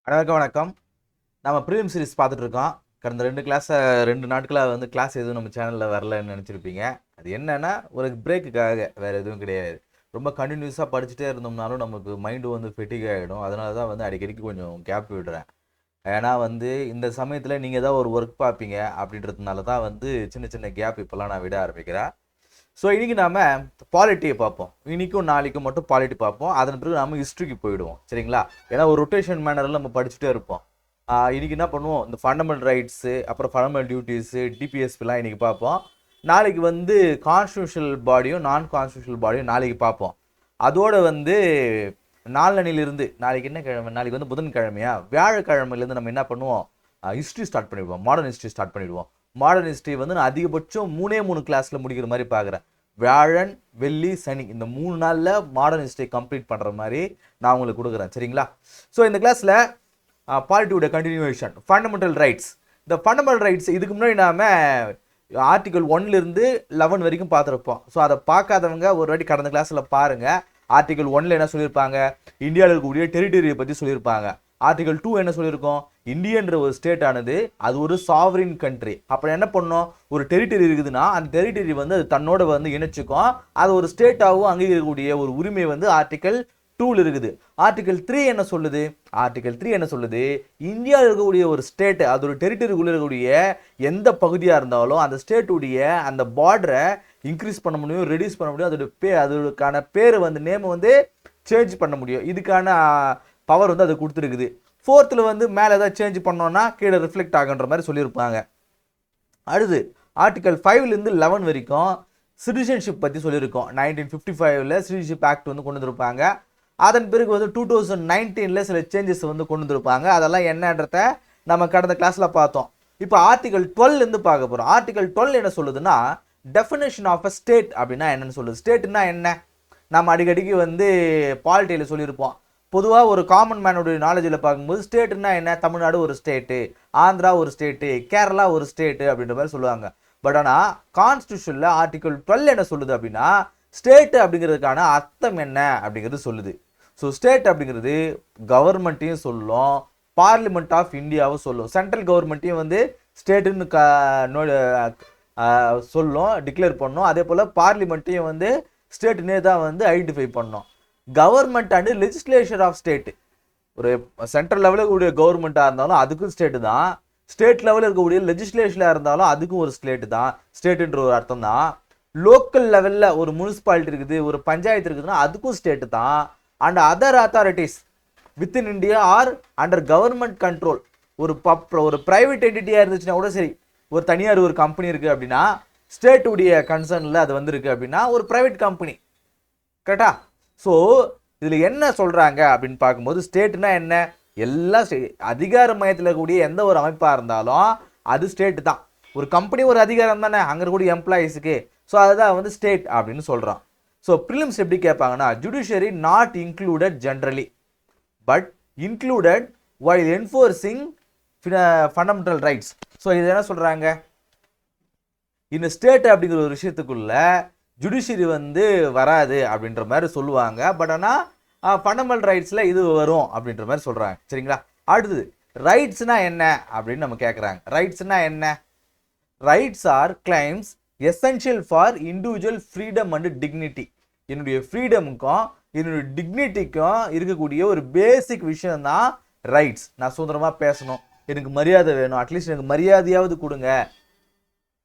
அனைவருக்கும் வணக்கம். நம்ம ப்ரீலிம் சீரிஸ் பார்த்துட்டு இருக்கோம். கடந்த 2 நாட்களாக கிளாஸ் எதுவும் நம்ம சேனலில் வரலன்னு நினச்சிருப்பீங்க. அது என்னன்னா ஒரு பிரேக்குக்காக, வேறு எதுவும் கிடையாது. ரொம்ப கண்டினியூஸாக படிச்சுட்டே இருந்தோம்னாலும் நமக்கு மைண்டு ஃபெட்டிக் ஆகிடும். அதனால தான் அடிக்கடிக்கு கொஞ்சம் கேப் விடுறேன். ஏன்னா இந்த சமயத்தில் நீங்கள் ஏதாவது ஒரு ஒர்க் பார்ப்பீங்க அப்படின்றதுனால தான் சின்ன சின்ன கேப் இப்போல்லாம் நான் விட ஆரம்பிக்கிறேன். ஸோ இன்றைக்கி நாம் பாலிட்டியை பார்ப்போம். இன்றைக்கும் நாளைக்கும் மட்டும் பாலிட்டி பார்ப்போம். அதன் பிறகு நம்ம ஹிஸ்ட்ரிக்கு போயிடுவோம். சரிங்களா? ஏன்னா ஒரு ரொட்டேஷன் மேனரில் நம்ம படிச்சுட்டே இருப்போம். இன்றைக்கி என்ன பண்ணுவோம், இந்த ஃபண்டமெண்டல் ரைட்ஸு, அப்புறம் ஃபண்டமெண்டல் டியூட்டிஸு, டிபிஎஸ்பிலாம் இன்றைக்கி பார்ப்போம். நாளைக்கு கான்ஸ்டியூஷனல் பாடியும் நான் கான்ஸ்டியூஷனல் பாடியும் நாளைக்கு பார்ப்போம். அதோடு நாளனிலிருந்து நாளைக்கு என்ன கிழமை, நாளைக்கு புதன்கிழமையா, வியாழக்கிழமையிலேருந்து நம்ம என்ன பண்ணுவோம், ஹிஸ்ட்ரி ஸ்டார்ட் பண்ணிடுவோம். மாடர்ன் ஹிஸ்ட்ரி ஸ்டார்ட் பண்ணிடுவோம். மாடர்ன் ஹிஸ்ட்ரி நான் அதிகபட்சம் 3 கிளாஸில் முடிக்கிற மாதிரி பார்க்குறேன். வியாழன், வெள்ளி, சனி இந்த 3 நாளில் மாடர்ன் ஹிஸ்ட்ரி கம்ப்ளீட் பண்ணுற மாதிரி நான் உங்களுக்கு கொடுக்குறேன். சரிங்களா? ஸோ இந்த கிளாஸில் பாலிட்டியோட கண்டினியூவேஷன், ஃபண்டமெண்டல் ரைட்ஸ். இந்த ஃபண்டமெண்டல் ரைட்ஸ் இதுக்கு முன்னாடி நாம் ஆர்டிகல் 1லேருந்து 11 வரைக்கும் பார்த்துருப்போம். ஸோ அதை பார்க்காதவங்க ஒரு வாட்டி கடந்த கிளாஸில் பாருங்கள். ஆர்டிகல் 1ல் என்ன சொல்லியிருப்பாங்க, இந்தியாவில் இருக்கக்கூடிய டெரிட்டரியை பற்றி சொல்லியிருப்பாங்க. ஆர்டிகல் 2 என்ன சொல்லியிருக்கோம், இந்தியன்ற ஒரு ஸ்டேட் ஆனது அது ஒரு சாவரின் கண்ட்ரி. அப்புறம் என்ன பண்ணோம், ஒரு டெரிட்டரி இருக்குதுன்னா அந்த டெரிட்டரி அது தன்னோட இணைச்சிக்கும். அது ஒரு ஸ்டேட்டாகவும் அங்கீகரிக்கக்கூடிய ஒரு உரிமை ஆர்டிகல் 2ல் இருக்குது. ஆர்டிகல் 3 என்ன சொல்லுது, ஆர்டிகல் 3 என்ன சொல்லுது, இந்தியாவில் இருக்கக்கூடிய ஒரு ஸ்டேட், அது ஒரு டெரிட்டரிக்குள்ளே இருக்கக்கூடிய எந்த பகுதியாக இருந்தாலும் அந்த ஸ்டேட்டுடைய அந்த பார்டரை இன்க்ரீஸ் பண்ண முடியும், ரெடியூஸ் பண்ண முடியும். அதோடக்கான பேர் நேம் சேஞ்ச் பண்ண முடியும். இதுக்கான பவர் அது கொடுத்துருக்குது. 4th மேலே ஏதாவது சேஞ்ச் பண்ணோன்னா கீழே ரிஃப்ளெக்ட் ஆகுன்ற மாதிரி சொல்லியிருப்பாங்க. அடுத்து ஆர்டிகல் 5லேருந்து 11 வரைக்கும் சிட்டிசன்ஷிப் பற்றி சொல்லியிருக்கோம். 1955ல் சிட்டிசன்ஷிப் ஆக்ட் கொண்டு வந்திருப்பாங்க. அதன் பிறகு 2019ல் சில சேஞ்சஸ் கொண்டு வந்திருப்பாங்க. அதெல்லாம் என்னன்றத நம்ம கடந்த கிளாஸில் பார்த்தோம். இப்போ ஆர்டிகல் 12லேருந்து பார்க்க போகிறோம். ஆர்டிகல் 12 என்ன சொல்லுதுன்னா, டெஃபினேஷன் ஆஃப் அ ஸ்டேட் அப்படின்னா என்னன்னு சொல்லுது. ஸ்டேட்னா என்ன, நம்ம அடிக்கடிக்கு பாலிட்டியில் சொல்லியிருப்போம். பொதுவாக ஒரு காமன் மேனுடைய நாலேஜில் பார்க்கும்போது ஸ்டேட்டுன்னா என்ன, தமிழ்நாடு ஒரு ஸ்டேட்டு, ஆந்திரா ஒரு ஸ்டேட்டு, கேரளா ஒரு ஸ்டேட்டு அப்படின்ற மாதிரி சொல்லுவாங்க. பட் ஆனால் கான்ஸ்டியூஷனில் ஆர்டிகல் 12 என்ன சொல்லுது அப்படின்னா, ஸ்டேட்டு அப்படிங்கிறதுக்கான அர்த்தம் என்ன அப்படிங்கிறது சொல்லுது. ஸோ ஸ்டேட் அப்படிங்கிறது கவர்மெண்ட்டையும் சொல்லும், பார்லிமெண்ட் ஆஃப் இந்தியாவும் சொல்லும். சென்ட்ரல் கவர்மெண்ட்டையும் ஸ்டேட்டுன்னு சொல்லும், டிக்ளேர் பண்ணும். அதே போல் பார்லிமெண்ட்டையும் ஸ்டேட்டுனே தான் ஐடென்டிஃபை பண்ணும். Government and legislature of state, ஒரு சென்ட்ரல் லெவலில் இருக்கக்கூடிய கவர்மெண்ட்டாக இருந்தாலும் அதுக்கும் ஸ்டேட்டு தான், ஸ்டேட் லெவலில் இருக்கக்கூடிய லெஜிஸ்லேஷனாக இருந்தாலும் அதுக்கும் ஒரு ஸ்டேட்டு தான், ஸ்டேட்டுன்ற ஒரு அர்த்தம் தான். லோக்கல் லெவலில் ஒரு முனிசிபாலிட்டி இருக்குது, ஒரு பஞ்சாயத்து இருக்குதுன்னா அதுக்கும் ஸ்டேட்டு தான். And other authorities within India are under government control, ஒரு ப்ரைவேட் என்டிட்டியாக இருந்துச்சுன்னா கூட சரி, ஒரு தனியார் ஒரு கம்பெனி இருக்குது அப்படின்னா ஸ்டேட்டுடைய கன்சர்னில் அது இருக்குது அப்படின்னா ஒரு ப்ரைவேட் கம்பெனி. கரெக்டா? ஸோ இதில் என்ன சொல்கிறாங்க அப்படின்னு பார்க்கும்போது, ஸ்டேட்னா என்ன, எல்லா அதிகார மையத்தில் இருக்கக்கூடிய எந்த ஒரு அமைப்பாக இருந்தாலும் அது ஸ்டேட்டு தான். ஒரு கம்பெனி ஒரு அதிகாரம் தானே அங்கே இருக்கக்கூடிய எம்ப்ளாயீஸுக்கு. ஸோ அதுதான் ஸ்டேட் அப்படின்னு சொல்கிறோம். ஸோ ப்ரிலிம்ஸ் எப்படி கேட்பாங்கன்னா, judiciary not included generally but included while enforcing fundamental rights. So இது என்ன சொல்கிறாங்க, இந்த ஸ்டேட் அப்படிங்கிற ஒரு விஷயத்துக்குள்ள ஜுடிஷியரி வராது அப்படின்ற மாதிரி சொல்லுவாங்க. பட் ஆனால் ஃபண்டமெண்டல் ரைட்ஸில் இது வரும் அப்படின்ற மாதிரி சொல்கிறாங்க. சரிங்களா? அடுத்தது ரைட்ஸ்னா என்ன அப்படின்னு நம்ம கேட்குறாங்க. ரைட்ஸ்னா என்ன, rights are claims essential for individual freedom and dignity. என்னுடைய ஃப்ரீடமுக்கும் என்னுடைய டிக்னிட்டிக்கும் இருக்கக்கூடிய ஒரு பேசிக் விஷயம் தான் ரைட்ஸ். நான் சுதந்திரமாக பேசணும், எனக்கு மரியாதை வேணும், அட்லீஸ்ட் எனக்கு மரியாதையாவது கொடுங்க,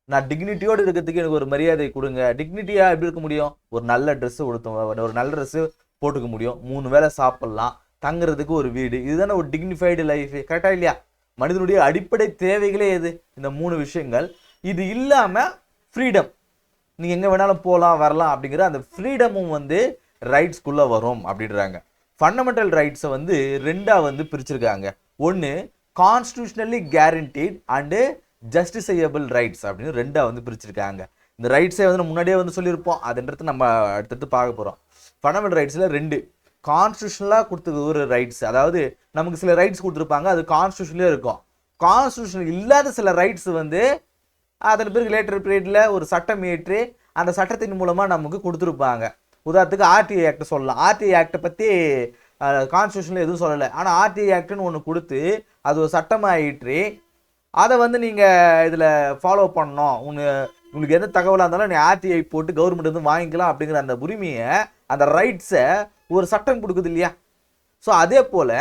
நான் டிக்னிட்டியோடு இருக்கிறதுக்கு எனக்கு ஒரு மரியாதை கொடுங்க. டிக்னிட்டியாக எப்படி இருக்க முடியும், ஒரு நல்ல ட்ரெஸ்ஸு கொடுத்தோம், ஒரு நல்ல ட்ரெஸ்ஸு போட்டுக்க முடியும், 3 வேளை சாப்பிட்லாம், தங்குறதுக்கு ஒரு வீடு, இதுதானே ஒரு டிக்னிஃபைடு லைஃப். கரெக்டாக இல்லையா? மனிதனுடைய அடிப்படை தேவைகளே எது, இந்த 3 விஷயங்கள். இது இல்லாமல் ஃப்ரீடம், நீங்கள் எங்கே வேணாலும் போகலாம் வரலாம் அப்படிங்கிற அந்த ஃப்ரீடமும் ரைட்ஸ்குள்ளே வரும் அப்படின்றாங்க. ஃபண்டமெண்டல் ரைட்ஸை 2ஆக பிரிச்சிருக்காங்க. ஒன்று கான்ஸ்டியூஷனலி கேரண்டீட் அண்டு ஜஸ்டிசையபிள் ரைட்ஸ் அப்படின்னு 2ஆக பிரிச்சிருக்காங்க. இந்த ரைட்ஸை முன்னாடியே சொல்லியிருப்போம், அதுன்றது நம்ம அடுத்தடுத்து பார்க்க போகிறோம். ஃபண்டமெண்டல் ரைட்ஸில் 2 கான்ஸ்டியூஷனலாக கொடுத்தது ஒரு ரைட்ஸ், அதாவது நமக்கு சில ரைட்ஸ் கொடுத்துருப்பாங்க, அது கான்ஸ்டியூஷன்லேயே இருக்கும். கான்ஸ்டியூஷன் இல்லாத சில ரைட்ஸ் அதன் பிறகு லேட்டர் பீரியடில் ஒரு சட்டம் ஏற்றி அந்த சட்டத்தின் மூலமாக நமக்கு கொடுத்துருப்பாங்க. உதாரணத்துக்கு ஆர்டிஐ ஆக்ட் சொல்லலாம். ஆர்டிஐ ஆக்டை பற்றி கான்ஸ்டியூஷனில் எதுவும் சொல்லலை. ஆனால் ஆர்டிஐ ஆக்ட்னு ஒன்று கொடுத்து அது ஒரு சட்டமாயிற்று. அதை வந்து நீங்கள் இதில் ஃபாலோ பண்ணணும். உங்களுக்கு எந்த தகவலாக இருந்தாலும் நீ ஆர்டிஐ போட்டு கவர்மெண்ட் வந்து வாங்கிக்கலாம் அப்படிங்கிற அந்த உரிமையை, அந்த ரைட்ஸை ஒரு சட்டம் கொடுக்குது இல்லையா? ஸோ அதே போல்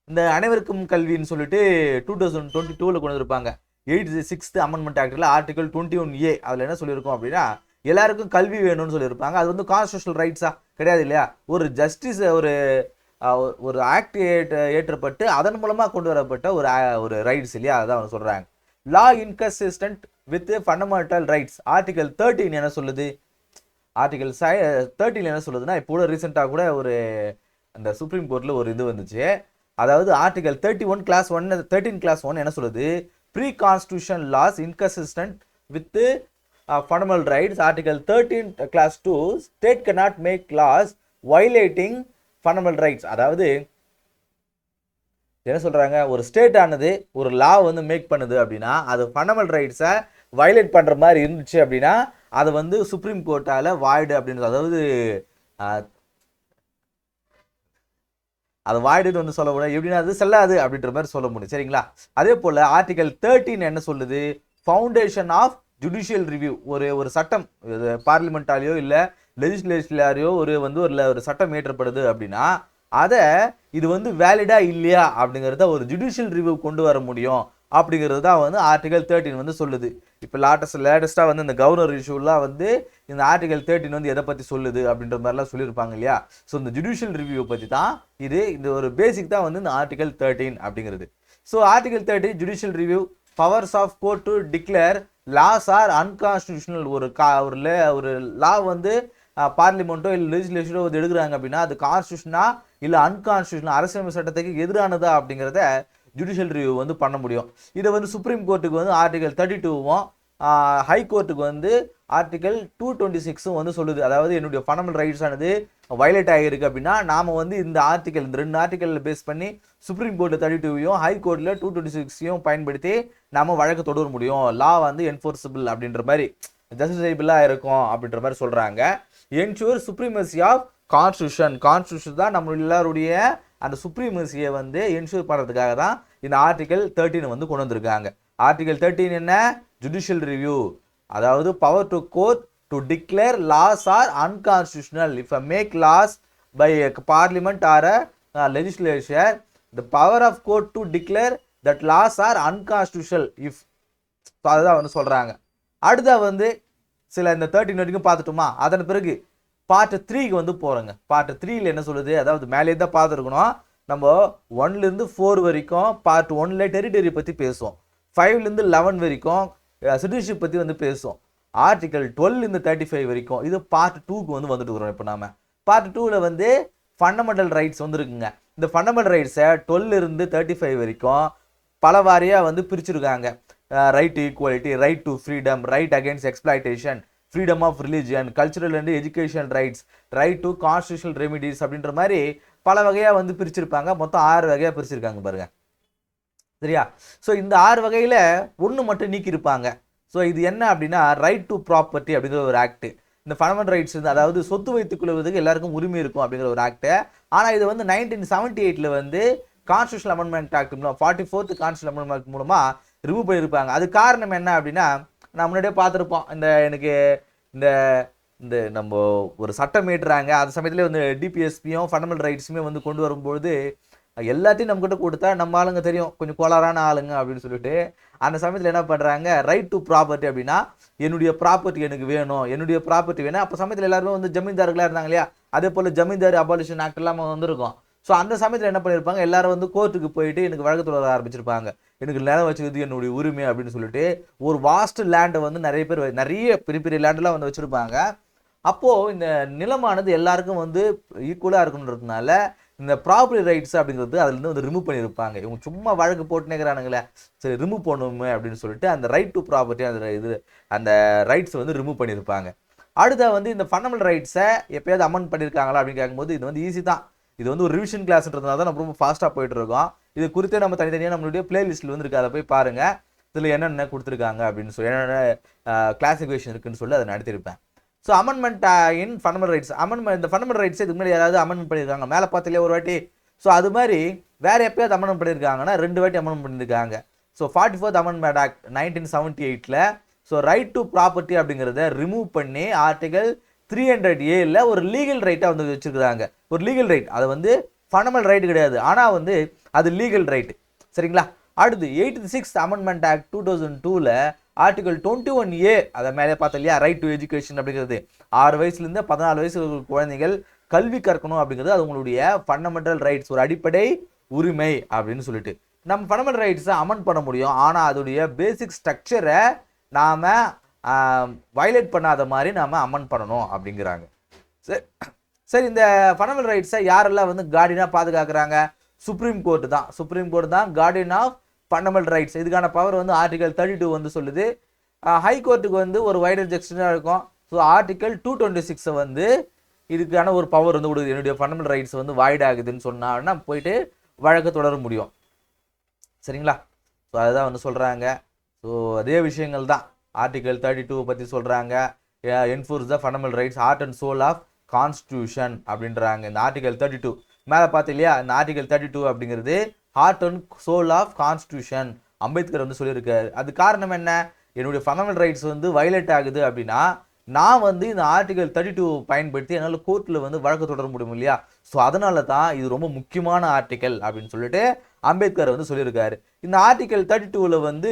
இந்த அனைவருக்கும் கல்வின்னு சொல்லிட்டு 2022 கொண்டு வந்திருப்பாங்க. 86th அமெண்ட்மெண்ட் ஆக்டில் ஆர்டிகல் 21A அதில் என்ன சொல்லியிருக்கோம் அப்படின்னா, எல்லாருக்கும் கல்வி வேணும்னு சொல்லியிருப்பாங்க. அது வந்து கான்ஸ்டியூஷனல் ரைட்ஸா கிடையாது இல்லையா? ஒரு ஜஸ்டிஸ் ஒரு ஆக்ட் ஏற்றப்பட்டு அதன் மூலமாக கொண்டு வரப்பட்ட ஒரு ரைட்ஸ் இல்லையா? அதான் அவங்க சொல்கிறாங்க. Law inconsistent with fundamental rights. Article 13 என்ன சொல்லுது? ஆர்டிகல் 13 என்ன சொல்லுதுன்னா, இப்போ கூட ரீசெண்டாக கூட அந்த சுப்ரீம் கோர்ட்டில் ஒரு இது வந்துச்சு. அதாவது ஆர்டிகல் 31 கிளாஸ் 1 13 கிளாஸ் 1 என்ன சொல்லுது? Pre constitution laws inconsistent with fundamental rights. Article 13 clause 2 state cannot make laws violating fundamental rights. அதாவது என்ன சொல்கிறாங்க, ஒரு ஸ்டேட் ஆனது ஒரு லா வந்து மேக் பண்ணுது அப்படின்னா அது ஃபண்டமெண்டல் ரைட்ஸை வயலேட் பண்ணுற மாதிரி இருந்துச்சு அப்படின்னா அதை வந்து சுப்ரீம் கோர்ட்டால் வாய்டு அப்படின்றது, அதாவது அது வாய்டுன்னு வந்து சொல்ல முடியும். எப்படின்னா அது செல்லாது அப்படின்ற மாதிரி சொல்ல முடியும். சரிங்களா? அதே போல் ஆர்டிகல் 13 என்ன சொல்லுது? Foundation of judicial review. ஒரு சட்டம் பார்லிமெண்ட்டாலேயோ இல்லை லெஜிஸ்லேட்டிவ்லையோ ஒரு சட்டம் இயற்றப்படுது அப்படின்னா அதை இது வந்து வேலிடா இல்லையா அப்படிங்கிறத ஒரு ஜுடிஷியல் ரிவ்யூ கொண்டு வர முடியும் அப்படிங்கிறது தான் வந்து ஆர்டிகல் 13 வந்து சொல்லுது. இப்போ லேட்டஸ்ட்டாக வந்து இந்த கவர்னர் இஷ்யூலாம் வந்து இந்த ஆர்டிகல் 13 வந்து எதை பற்றி சொல்லுது அப்படின்ற மாதிரிலாம் சொல்லியிருப்பாங்க இல்லையா? ஸோ இந்த ஜுடிஷியல் ரிவ்யூ பற்றி தான் இந்த ஒரு பேசிக் தான் வந்து இந்த ஆர்டிகல் 13 அப்படிங்கிறது. So article 13 judicial review powers of court to declare laws are unconstitutional. ஒரு லா வந்து பார்லிமெண்ட்டோ இல்லை லெஜிஸ்லேஷனோ வந்து எடுக்கிறாங்க அப்படின்னா அது கான்ஸ்டியூஷனா இல்லை அன்கான்ஸ்டியூஷனல், அரசியலமைப்பு சட்டத்துக்கு எதிரானதா அப்படிங்கிறத ஜுடிஷியல் ரிவ்யூ வந்து பண்ண முடியும். இதை வந்து சுப்ரீம் கோர்ட்டுக்கு வந்து ஆர்டிகல் 32வும் ஹை கோர்ட்டுக்கு வந்து ஆர்டிகல் 226 வந்து சொல்லுது. அதாவது என்னுடைய ஃபண்டமெண்டல் ரைட்ஸ் ஆனது வயலேட் ஆகியிருக்கு அப்படின்னா நாம் வந்து இந்த 2 ஆர்டிகல் பேஸ் பண்ணி சுப்ரீம் கோர்ட்டில் 32வையும் ஹை கோர்ட்டில் 226ஐயும் பயன்படுத்தி நாம் வழக்கு தொடர முடியும். லா வந்து என்ஃபோர்ஸபிள் அப்படின்ற மாதிரி, ஜஸ்டிசபிளாக இருக்கும் அப்படின்ற மாதிரி சொல்கிறாங்க. என்ஷூர் சுப்ரீமசி ஆஃப் கான்ஸ்டியூஷன் தான் நம்ம எல்லாருடைய அந்த சுப்ரீமசியை வந்து என்ஷூர் பண்ணுறதுக்காக தான் இந்த ஆர்டிகல் 13 வந்து கொண்டு வந்திருக்காங்க. ஆர்டிகல் 13 என்ன? Judicial review. அதாவது power to court to declare laws are unconstitutional if make laws by parliament or legislature, the power of court to declare that laws are unconstitutional if. அதுதான் வந்து சொல்கிறாங்க. அடுத்த வந்து சில இந்த 13 வரைக்கும் பார்த்துட்டோமா? அதன் பிறகு பார்ட் 3க்கு வந்து போகிறோங்க. பார்ட் 3ல் என்ன சொல்லுது? அதாவது மேலே தான் பார்த்துருக்கணும். நம்ம 1லேருந்து 4 வரைக்கும் பார்ட் 1ல் டெரிட்டரி பற்றி பேசுவோம். 5லேருந்து 11 வரைக்கும் சிட்டிசன்ஷிப் பற்றி வந்து பேசுவோம். ஆர்டிகல் 12லேருந்து 35 வரைக்கும் இது பார்ட் 2க்கு வந்து வந்துட்டு வரோம். இப்போ நாம பார்ட் 2ல் வந்து ஃபண்டமெண்டல் ரைட்ஸ் வந்துருக்குங்க. இந்த ஃபண்டமெண்டல் ரைட்ஸை 12லேருந்து 35 வரைக்கும் பல வாரியாக வந்து பிரிச்சுருக்காங்க. Right to equality, right to freedom, right against exploitation, freedom of religion, cultural and education rights, right to constitutional remedies அப்படின்ற மாதிரி பல வகையாக வந்து பிரிச்சிருப்பாங்க. மொத்தம் 6 வகையாக பிரிச்சிருக்காங்க பாருங்க. சரியா? ஸோ இந்த 6 வகையில் ஒன்று மட்டும் நீக்கியிருப்பாங்க. ஸோ இது என்ன அப்படின்னா ரைட் டு ப்ராப்பர்ட்டி அப்படிங்கிற ஒரு ஆக்ட். இந்த ஃபண்டமெண்டல் ரைட்ஸ் அதாவது சொத்து வைத்துக் கொள்வதற்கு எல்லாருக்கும் உரிமை இருக்கும் அப்படிங்கிற ஒரு ஆக்ட். ஆனால் இது வந்து 1978 வந்து constitutional amendment act 44th constitutional amendment மூலமாக ரிமூவ் பண்ணியிருப்பாங்க. அது காரணம் என்ன அப்படின்னா, நான் முன்னாடியே பார்த்துருப்போம். இந்த நம்ம ஒரு சட்டம் ஏற்றுறாங்க, அந்த சமயத்தில் வந்து டிபிஎஸ்பியும் ஃபண்டமெண்டல் ரைட்ஸுமே வந்து கொண்டு வரும்பொழுது எல்லாத்தையும் நம்மக்கிட்ட கொடுத்தா நம்ம ஆளுங்க தெரியும் கொஞ்சம் கோளாறான ஆளுங்க அப்படின்னு சொல்லிட்டு அந்த சமயத்தில் என்ன பண்ணுறாங்க, ரைட் டு ப்ராப்பர்ட்டி அப்படின்னா என்னுடைய ப்ராப்பர்ட்டி எனக்கு வேணும், என்னுடைய ப்ராப்பர்ட்டி வேணும். அப்போ சமயத்தில் எல்லாருமே வந்து ஜமீன்தார்களாக இருந்தாங்க இல்லையா? அதே போல் ஜமீன்தார் அபாலிஷன் ஆக்ட் எல்லாம் வந்திருக்கும். ஸோ அந்த சமயத்தில் என்ன பண்ணியிருப்பாங்க, எல்லாரும் வந்து கோர்ட்டுக்கு போயிட்டு எனக்கு வழக்கு தொடர ஆரம்பிச்சிருப்பாங்க. எனக்கு நிலம் வச்சுக்கிறது என்னுடைய உரிமை அப்படின்னு சொல்லிட்டு ஒரு வாஸ்ட் லேண்டை வந்து நிறைய பெரிய பெரிய லேண்டெலாம் வந்து வச்சுருப்பாங்க. அப்போது இந்த நிலமானது எல்லாருக்கும் வந்து ஈக்குவலாக இருக்கணுன்றதுனால இந்த ப்ராப்பர்ட்டி ரைட்ஸ் அப்படிங்கிறது அதுலேருந்து வந்து ரிமூவ் பண்ணியிருப்பாங்க. இவங்க சும்மா வழக்கு போட்டுனேங்கிறானுங்களே, சரி ரிமூவ் பண்ணுமே அப்படின்னு சொல்லிட்டு அந்த ரைட் டு ப்ராப்பர்ட்டி அந்த ரைட்ஸ் வந்து ரிமூவ் பண்ணியிருப்பாங்க. அடுத்த வந்து இந்த ஃபண்டமெண்டல் ரைட்ஸை எப்போயாவது அமெண்ட் பண்ணியிருக்காங்களா அப்படின்னு கேட்கும்போது இது வந்து ஈஸி தான். இது வந்து ஒரு ரிவிஷன் கிளாஸ்ன்றதுனால தான் நம்ம ரொம்ப ஃபாஸ்ட்டாக போயிட்டு இருக்கோம். இது குறித்தே நம்ம தனித்தனியாக நம்மளுடைய பிளேலிஸ்ட்டில் வந்து இருக்குது, அதை போய் பாருங்கள். இதில் என்னென்ன கொடுத்துருக்காங்க அப்படின்னு சொல்லி என்னென்ன கிளாசிஃபிகேஷன் இருக்குன்னு சொல்லி அதை நடத்தியிருப்பேன். ஸோ அமெண்ட்மெண்ட் இன் ஃபண்டமெண்டல் ரைட்ஸ் அமெண்ட்மெண்ட் இந்த ஃபண்டமெண்டல் ரைட்ஸ் இதுக்கு முன்னாடி யாராவது அமெண்ட்மெண்ட் பண்ணியிருக்காங்க மேலே பார்த்தாலே ஒரு வாட்டி. ஸோ அது மாதிரி வேறு எப்பயாவது அமெண்ட்மெண்ட் பண்ணியிருக்காங்கன்னா 2 வாட்டி அமெண்ட்மெண்ட் பண்ணியிருக்காங்க. ஸோ 44th அமெண்ட்மெண்ட் ஆக்ட் 1978ல் ஸோ ரைட் டு ப்ராப்பர்ட்டி அப்படிங்கிறத ரிமூவ் பண்ணி ஆர்டிகல் 300A ஒரு லீகல் ரைட்டாக வந்து வச்சுருக்காங்க. ஒரு லீகல் ரைட், அது வந்து ஃபண்டமெண்டல் ரைட்டு கிடையாது, ஆனால் வந்து அது லீகல் ரைட்டு. சரிங்களா? அடுத்து 86th amendment act 2002ல் article 21A அதை மேலே பார்த்தா இல்லையா, ரைட் டு எஜுகேஷன் அப்படிங்கிறது 6 வயசுலேருந்து 14 வயசு குழந்தைகள் கல்வி கற்கணும் அப்படிங்கிறது அது உங்களுடைய ஃபண்டமெண்டல் ரைட்ஸ், ஒரு அடிப்படை உரிமை அப்படின்னு சொல்லிட்டு நம்ம ஃபண்டமெண்டல் ரைட்ஸை அமெண்ட் பண்ண முடியும். ஆனால் அதோடைய பேசிக் ஸ்ட்ரக்சரை நாம் வயலேட் பண்ணாத மாதிரி நாம் அமெண்ட் பண்ணணும் அப்படிங்கிறாங்க. சரி, இந்த ஃபண்டமெண்டல் ரைட்ஸை யாரெல்லாம் வந்து கார்டியனாக பாதுகாக்கிறாங்க? சுப்ரீம் கோர்ட்டு தான். சுப்ரீம் கோர்ட் தான் கார்டியன் ஆஃப் ஃபண்டமெண்டல் ரைட்ஸ். இதுக்கான பவர் வந்து ஆர்டிகல் 32 வந்து சொல்லுது. ஹை கோர்ட்டுக்கு வந்து ஒரு வைடர் ஜெக்ஷனாக இருக்கும். ஸோ ஆர்டிகல் 226 வந்து இதுக்கான ஒரு பவர் வந்து கொடுக்குது. என்னுடைய ஃபண்டமெண்டல் ரைட்ஸ் வந்து வாய்ட் ஆகுதுன்னு சொன்னாங்கன்னா போயிட்டு வழக்கு தொடர முடியும். சரிங்களா? ஸோ அதுதான் வந்து சொல்கிறாங்க. ஸோ அதே விஷயங்கள் தான் ஆர்டிகல் 32 பற்றி சொல்கிறாங்க. Enforce the fundamental rights heart and soul of constitution அப்படின்றாங்க. இந்த ஆர்டிகல் 32 மேலே பார்த்து இல்லையா, இந்த ஆர்டிகல் 32 அப்படிங்கிறது heart and soul of constitution Ambedkar வந்து சொல்லியிருக்காரு. அது காரணம் என்ன? என்னுடைய ஃபண்டமெண்டல் ரைட்ஸ் வந்து வயலேட் ஆகுது அப்படின்னா நான் வந்து இந்த ஆர்டிகல் 32 பயன்படுத்தி என்னால் கோர்ட்டில் வந்து வழக்கு தொடர முடியும் இல்லையா. ஸோ அதனால தான் இது ரொம்ப முக்கியமான ஆர்டிக்கல் அப்படின்னு சொல்லிட்டு அம்பேத்கர் வந்து சொல்லியிருக்காரு. இந்த ஆர்டிகல் 32ல் வந்து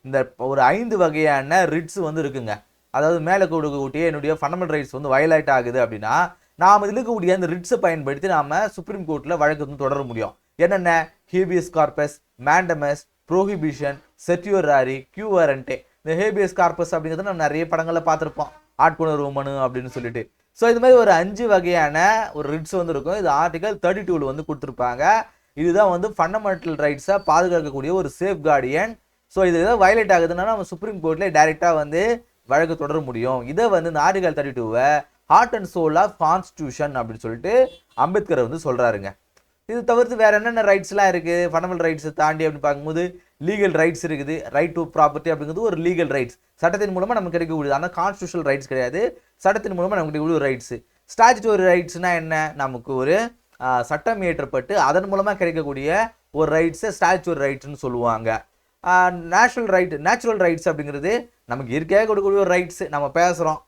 இந்த ஒரு 5 வகையான ரிட்ஸ் வந்து இருக்குங்க. அதாவது மேலே கொடுக்கக்கூடிய என்னுடைய ஃபண்டமெண்டல் ரைட்ஸ் வந்து வயலேட் ஆகுது அப்படின்னா நாம் இதில் இருக்கக்கூடிய அந்த ரிட்ஸை பயன்படுத்தி நாம் சுப்ரீம் கோர்ட்டில் வழக்கு வந்து தொடர முடியும். என்னென்ன? Habeas corpus, mandamus, prohibition, certiorari, quo warranto. இந்த ஹேபியஸ் கார்பஸ் அப்படிங்கிறது நம்ம நிறைய படங்களில் பார்த்துருப்போம், ஆட்கொணர்வு மனு அப்படின்னு சொல்லிட்டு. ஸோ இது மாதிரி ஒரு 5 வகையான ஒரு ரிட்ஸ் வந்து இருக்கும். இது ஆர்டிகல் 32ல் வந்து கொடுத்துருப்பாங்க. இதுதான் வந்து ஃபண்டமெண்டல் ரைட்ஸை பாதுகாக்கக்கூடிய ஒரு சேஃப் கார்டியன். ஸோ இது எதாவது வயலேட் ஆகுதுன்னா நம்ம சுப்ரீம் கோர்ட்டில் டைரெக்டாக வந்து வழக்கு தொடர முடியும். இதை வந்து இந்த ஆர்டிகல் 32வை heart and soul of constitution அப்படின்னு சொல்லிட்டு அம்பேத்கர் வந்து சொல்கிறாருங்க. இது தவிர்த்து வேறு என்னென்ன ரைட்ஸ்லாம் இருக்குது ஃபண்டமெண்டல் ரைட்ஸை தாண்டி அப்படின்னு பார்க்கும்போது? லீகல் ரைட்ஸ் இருக்குது. ரைட் டு ப்ராப்பர்ட்டி அப்படிங்கிறது ஒரு லீகல் ரைட்ஸ், சட்டத்தின் மூலமாக நமக்கு கிடைக்கக்கூடியது. ஆனால் கான்ஸ்டியூஷனல் ரைட்ஸ் கிடையாது, சட்டத்தின் மூலமாக நமக்கு கிடைக்கக்கூடிய ஒரு ரைட்ஸு. ஸ்டாச்சுட்டரி ரைட்ஸ்னால் என்ன? நமக்கு ஒரு சட்டம் இயற்றப்பட்டு அதன் மூலமாக கிடைக்கக்கூடிய ஒரு ரைட்ஸை ஸ்டாச்சுட்டரி ரைட்ஸ்னு சொல்லுவாங்க. நேச்சுரல் ரைட்ஸ் அப்படிங்கிறது நமக்கு இயற்கையாக கொடுக்கக்கூடிய ஒரு ரைட்ஸு. நம்ம பேசுகிறோம்,